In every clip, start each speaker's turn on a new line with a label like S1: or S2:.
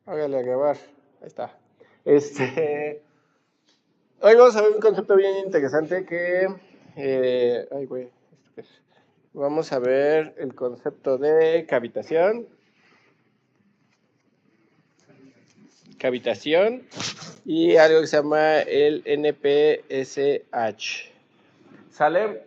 S1: Hágale a grabar. Ahí está. Hoy vamos a ver un concepto bien interesante que... ay, güey. Vamos a ver el concepto de cavitación. Cavitación. Y algo que se llama el NPSH. ¿Sale?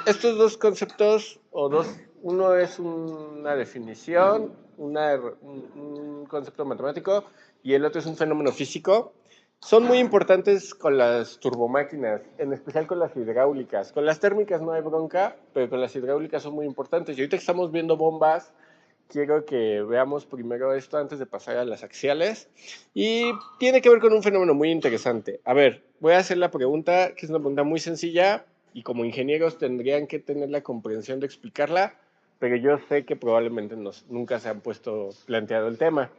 S1: Estos dos conceptos, uno es una definición, un concepto matemático, y el otro es un fenómeno físico. Son muy importantes con las turbomáquinas, en especial con las hidráulicas. Con las térmicas no hay bronca, pero con las hidráulicas son muy importantes. Y ahorita que estamos viendo bombas, quiero que veamos primero esto antes de pasar a las axiales. Y tiene que ver con un fenómeno muy interesante. A ver, voy a hacer la pregunta, que es una pregunta muy sencilla, y como ingenieros tendrían que tener la comprensión de explicarla, pero yo sé que probablemente nunca se han planteado el tema.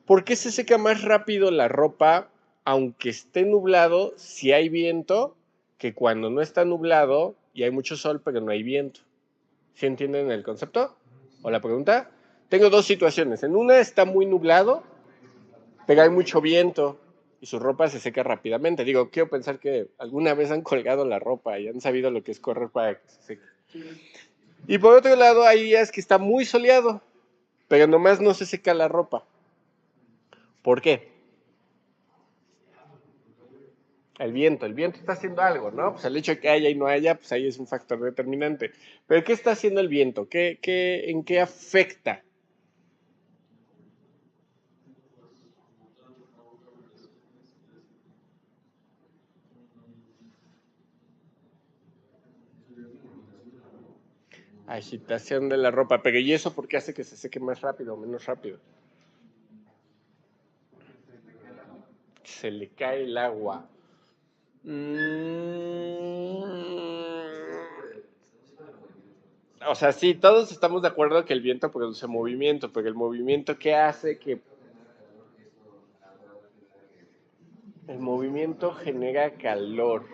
S1: ¿Por qué se seca más rápido la ropa, aunque esté nublado, si hay viento, que cuando no está nublado y hay mucho sol, pero no hay viento? ¿Sí entienden el concepto o la pregunta? Tengo dos situaciones. En una está muy nublado, pero hay mucho viento y su ropa se seca rápidamente. Digo, quiero pensar que alguna vez han colgado la ropa y han sabido lo que es correr para que se seque. Y por otro lado, hay días que está muy soleado, pero nomás no se seca la ropa. ¿Por qué? El viento está haciendo algo, ¿no? Pues el hecho de que haya y no haya, pues ahí es un factor determinante. Pero ¿qué está haciendo el viento? ¿En qué afecta? Agitación de la ropa. Pero ¿y eso por qué hace que se seque más rápido o menos rápido? Se le cae el agua. O sea, sí, todos estamos de acuerdo que el viento produce movimiento, pero el movimiento ¿qué hace? Que el movimiento genera calor.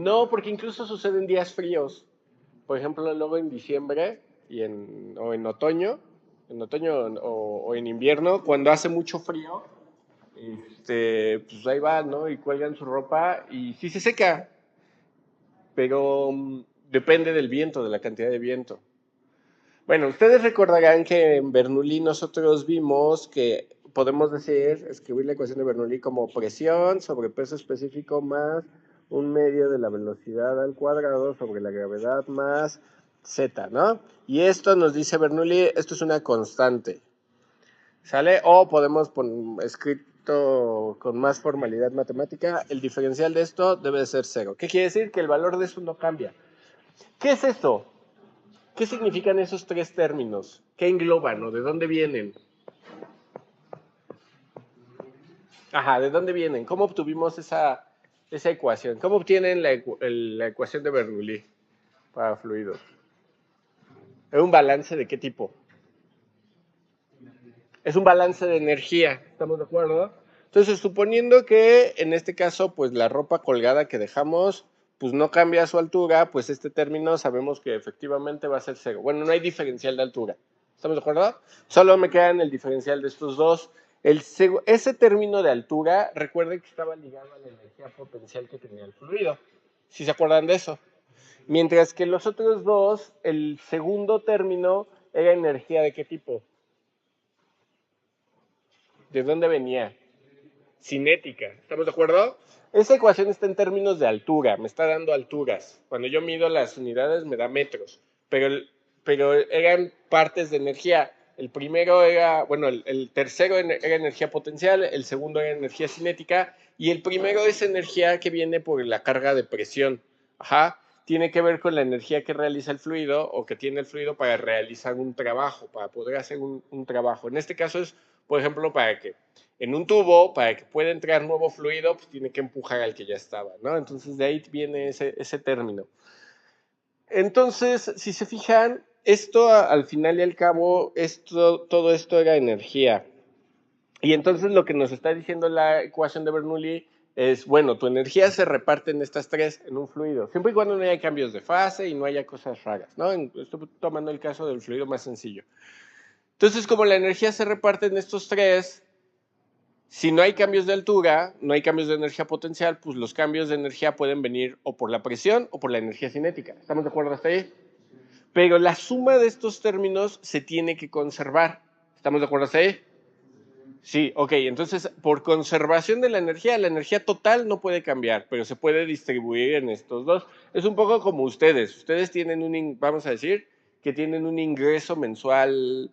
S1: No, porque incluso sucede en días fríos. Por ejemplo, luego en diciembre o en otoño o en invierno, cuando hace mucho frío, pues ahí va, ¿no? Y cuelgan su ropa y sí se seca, pero depende del viento, de la cantidad de viento. Bueno, ustedes recordarán que en Bernoulli nosotros vimos que podemos escribir la ecuación de Bernoulli como presión sobre peso específico más un medio de la velocidad al cuadrado sobre la gravedad más z, ¿no? Y esto nos dice Bernoulli, esto es una constante, ¿sale? O podemos poner escrito con más formalidad matemática, el diferencial de esto debe ser cero. ¿Qué quiere decir? Que el valor de eso no cambia. ¿Qué es esto? ¿Qué significan esos tres términos? ¿Qué engloban o de dónde vienen? Ajá, ¿de dónde vienen? ¿Cómo obtuvimos esa ecuación? ¿Cómo obtienen la ecuación de Bernoulli para fluidos? ¿Es un balance de qué tipo? Es un balance de energía, ¿estamos de acuerdo? Entonces, suponiendo que en este caso, pues la ropa colgada que dejamos, pues no cambia su altura, pues este término sabemos que efectivamente va a ser cero. Bueno, no hay diferencial de altura, ¿estamos de acuerdo? Solo me queda el diferencial de estos dos. Ese término de altura, recuerden que estaba ligado a la energía potencial que tenía el fluido. ¿Sí se acuerdan de eso? Mientras que los otros dos, el segundo término era energía de qué tipo? ¿De dónde venía? Cinética, ¿estamos de acuerdo? Esa ecuación está en términos de altura, me está dando alturas. Cuando yo mido las unidades me da metros, pero eran partes de energía. El primero era, bueno, el tercero era energía potencial, el segundo era energía cinética y el primero es energía que viene por la carga de presión. Ajá, tiene que ver con la energía que realiza el fluido o que tiene el fluido para realizar un trabajo, para poder hacer un trabajo. En este caso es, por ejemplo, para que en un tubo, para que pueda entrar nuevo fluido, pues tiene que empujar al que ya estaba, ¿no? Entonces de ahí viene ese término. Entonces, si se fijan, esto al final y al cabo, todo esto era energía. Y entonces lo que nos está diciendo la ecuación de Bernoulli es, bueno, tu energía se reparte en estas tres, en un fluido, siempre y cuando no haya cambios de fase y no haya cosas raras, ¿no? Estoy tomando el caso del fluido más sencillo. Entonces, como la energía se reparte en estos tres, si no hay cambios de altura, no hay cambios de energía potencial, pues los cambios de energía pueden venir o por la presión o por la energía cinética. ¿Estamos de acuerdo hasta ahí? Pero la suma de estos términos se tiene que conservar. ¿Estamos de acuerdo hasta ahí? Sí, ok. Entonces, por conservación de la energía total no puede cambiar, pero se puede distribuir en estos dos. Es un poco como ustedes. Ustedes tienen vamos a decir, que tienen un ingreso mensual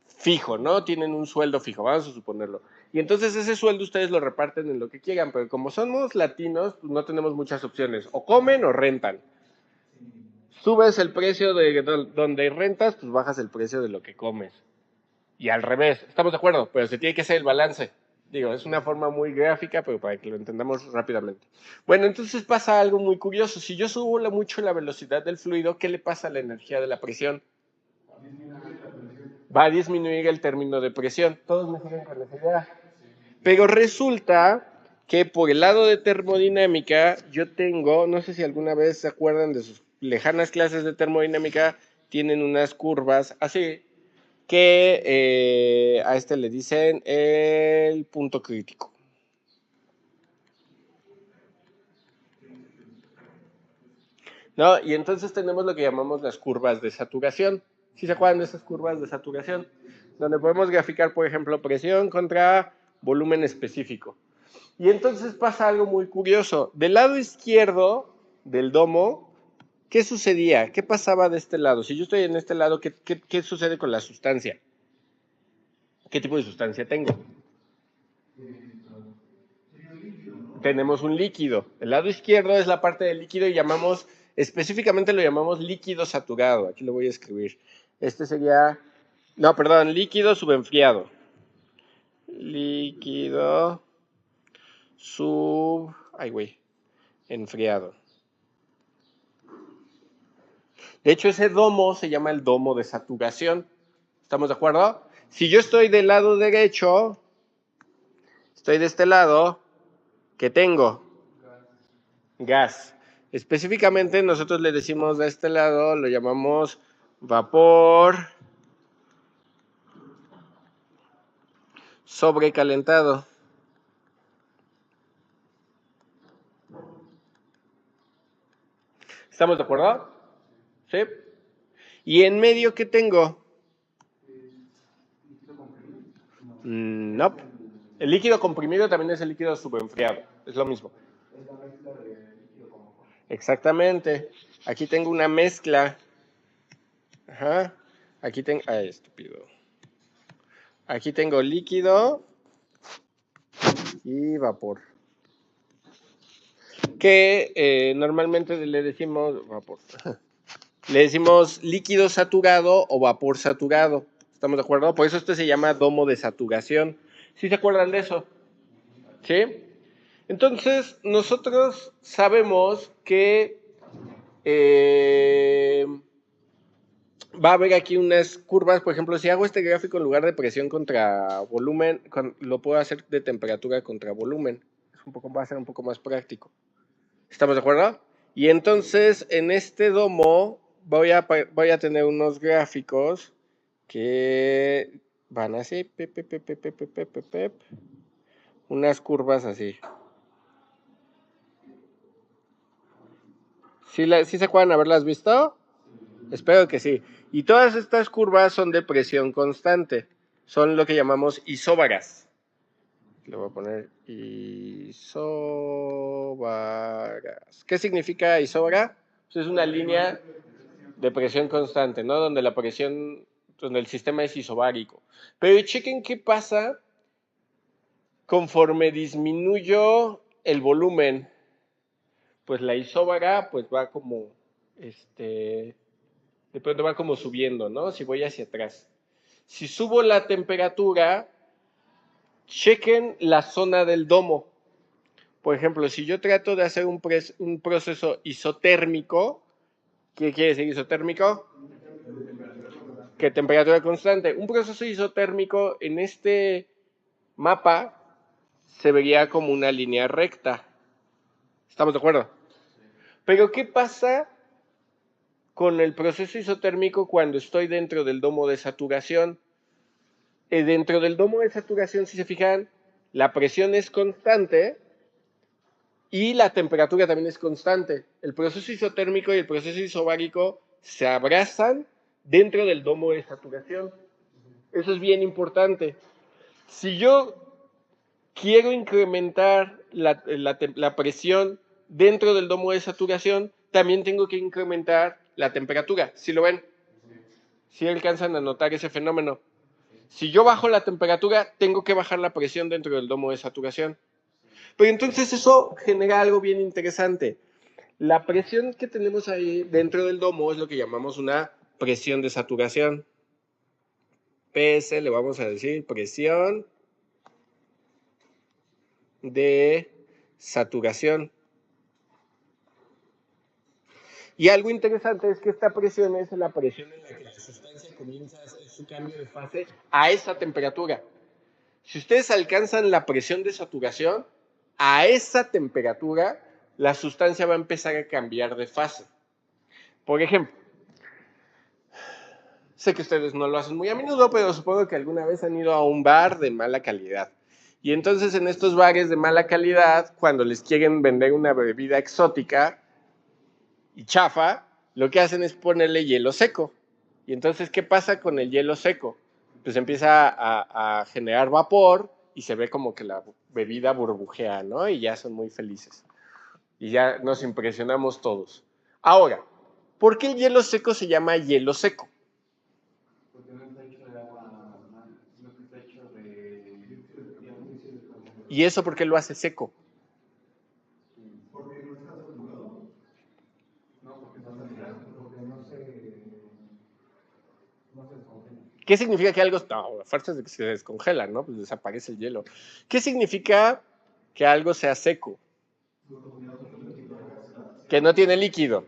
S1: fijo, ¿no? Tienen un sueldo fijo, vamos a suponerlo. Y entonces ese sueldo ustedes lo reparten en lo que quieran, pero como somos latinos, pues no tenemos muchas opciones. O comen o rentan. Subes el precio de donde rentas, pues bajas el precio de lo que comes. Y al revés, estamos de acuerdo, pero se tiene que hacer el balance. Digo, es una forma muy gráfica, pero para que lo entendamos rápidamente. Bueno, entonces pasa algo muy curioso. Si yo subo mucho la velocidad del fluido, ¿qué le pasa a la energía de la presión? Va a disminuir el término de presión. Todos me siguen con esa idea. Pero resulta que por el lado de termodinámica, yo tengo, no sé si alguna vez se acuerdan de sus lejanas clases de termodinámica, tienen unas curvas así, que a este le dicen el punto crítico. ¿No? Y entonces tenemos lo que llamamos las curvas de saturación. ¿Sí se acuerdan de esas curvas de saturación? Donde podemos graficar, por ejemplo, presión contra volumen específico. Y entonces pasa algo muy curioso. Del lado izquierdo del domo, ¿qué sucedía? ¿Qué pasaba de este lado? Si yo estoy en este lado, ¿qué sucede con la sustancia? ¿Qué tipo de sustancia tengo? Tenemos un líquido. El lado izquierdo es la parte del líquido y específicamente lo llamamos líquido saturado. Aquí lo voy a escribir. Este sería, no, perdón, líquido subenfriado. Líquido enfriado. De hecho, ese domo se llama el domo de saturación. ¿Estamos de acuerdo? Si yo estoy del lado derecho, estoy de este lado, ¿qué tengo? Gas. Específicamente nosotros le decimos de este lado, lo llamamos vapor sobrecalentado. ¿Estamos de acuerdo? ¿Sí? ¿Y en medio qué tengo? No. El líquido comprimido también es el líquido subenfriado. Es lo mismo. Exactamente. Aquí tengo una mezcla. Ajá. Aquí tengo... Ay, estúpido. Aquí tengo líquido y vapor. Que normalmente le decimos vapor. Le decimos líquido saturado o vapor saturado. ¿Estamos de acuerdo? Por eso este se llama domo de saturación. ¿Sí se acuerdan de eso? ¿Sí? Entonces, nosotros sabemos que va a haber aquí unas curvas. Por ejemplo, si hago este gráfico en lugar de presión contra volumen, lo puedo hacer de temperatura contra volumen. Va a ser un poco más práctico. ¿Estamos de acuerdo? Y entonces, en este domo voy a tener unos gráficos que van así, unas curvas así. ¿Sí se acuerdan haberlas visto? Espero que sí. Y todas estas curvas son de presión constante. Son lo que llamamos isóbaras. Le voy a poner isóbaras. ¿Qué significa isóbara? Pues es una línea de presión constante, ¿no? Donde el sistema es isobárico. Pero chequen qué pasa conforme disminuyo el volumen. Pues la isóbara, pues va como, de pronto va como subiendo, ¿no? Si voy hacia atrás. Si subo la temperatura, chequen la zona del domo. Por ejemplo, si yo trato de hacer un proceso isotérmico, ¿qué quiere decir isotérmico? Que temperatura constante. Un proceso isotérmico en este mapa se vería como una línea recta. ¿Estamos de acuerdo? Pero ¿qué pasa con el proceso isotérmico cuando estoy dentro del domo de saturación? Dentro del domo de saturación, si se fijan, la presión es constante y la temperatura también es constante. El proceso isotérmico y el proceso isobárico se abrazan dentro del domo de saturación. Eso es bien importante. Si yo quiero incrementar la presión dentro del domo de saturación, también tengo que incrementar la temperatura. ¿Sí lo ven? ¿Sí alcanzan a notar ese fenómeno? Si yo bajo la temperatura, tengo que bajar la presión dentro del domo de saturación. Pero entonces eso genera algo bien interesante. La presión que tenemos ahí dentro del domo es lo que llamamos una presión de saturación. PS, le vamos a decir presión de saturación. Y algo interesante es que esta presión es la presión en la que la sustancia comienza a hacer su cambio de fase a esa temperatura. Si ustedes alcanzan la presión de saturación, a esa temperatura la sustancia va a empezar a cambiar de fase. Por ejemplo, sé que ustedes no lo hacen muy a menudo, pero supongo que alguna vez han ido a un bar de mala calidad. Y entonces en estos bares de mala calidad, cuando les quieren vender una bebida exótica y chafa, lo que hacen es ponerle hielo seco. Y entonces, ¿qué pasa con el hielo seco? Pues empieza a generar vapor y se ve como que la bebida burbujea, ¿no? Y ya son muy felices. Y ya nos impresionamos todos. Ahora, ¿por qué el hielo seco se llama hielo seco?
S2: Porque no está hecho de agua, no está hecho de...
S1: ¿Y eso por qué lo hace seco?
S2: Porque no está saturado. No, porque no está saturado, porque no se descongela.
S1: ¿Qué significa que algo... No, a fuerzas de que se descongela, ¿no? Pues desaparece el hielo. ¿Qué significa que algo sea seco? Que no tiene líquido.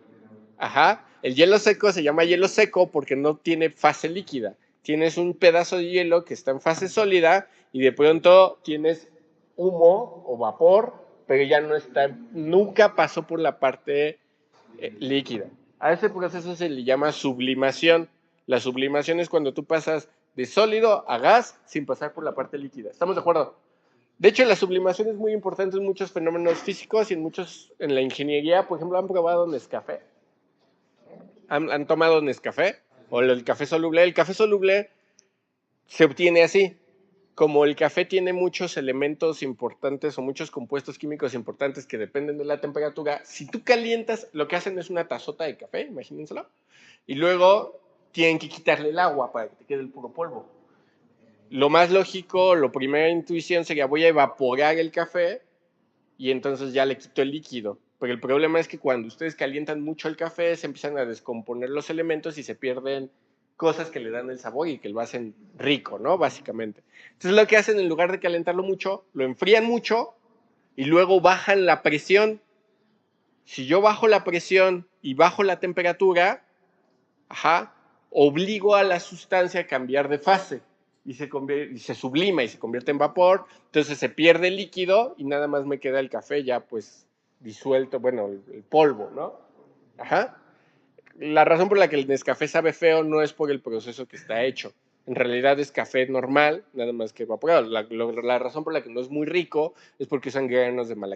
S1: Ajá. El hielo seco se llama hielo seco porque no tiene fase líquida. Tienes un pedazo de hielo que está en fase sólida y de pronto tienes humo o vapor, pero ya no está, nunca pasó por la parte líquida. A ese proceso se le llama sublimación. La sublimación es cuando tú pasas de sólido a gas sin pasar por la parte líquida. ¿Estamos de acuerdo? De hecho, la sublimación es muy importante en muchos fenómenos físicos y en la ingeniería. Por ejemplo, ¿han probado Nescafé? ¿Han tomado Nescafé? O el café soluble. El café soluble se obtiene así. Como el café tiene muchos elementos importantes o muchos compuestos químicos importantes que dependen de la temperatura, si tú calientas, lo que hacen es una tazota de café, imagínenselo, y luego tienen que quitarle el agua para que te quede el puro polvo. Lo más lógico, la primera intuición sería voy a evaporar el café y entonces ya le quito el líquido. Pero el problema es que cuando ustedes calientan mucho el café, se empiezan a descomponer los elementos y se pierden cosas que le dan el sabor y que lo hacen rico, ¿no? Básicamente. Entonces lo que hacen, en lugar de calentarlo mucho, lo enfrían mucho y luego bajan la presión. Si yo bajo la presión y bajo la temperatura, obligo a la sustancia a cambiar de fase y se sublima y se convierte en vapor, entonces se pierde el líquido y nada más me queda el café ya pues disuelto, bueno, el polvo, ¿no? Ajá. La razón por la que el Nescafé sabe feo no es por el proceso que está hecho. En realidad es café normal, nada más que evaporado. La razón por la que no es muy rico es porque usan granos de mala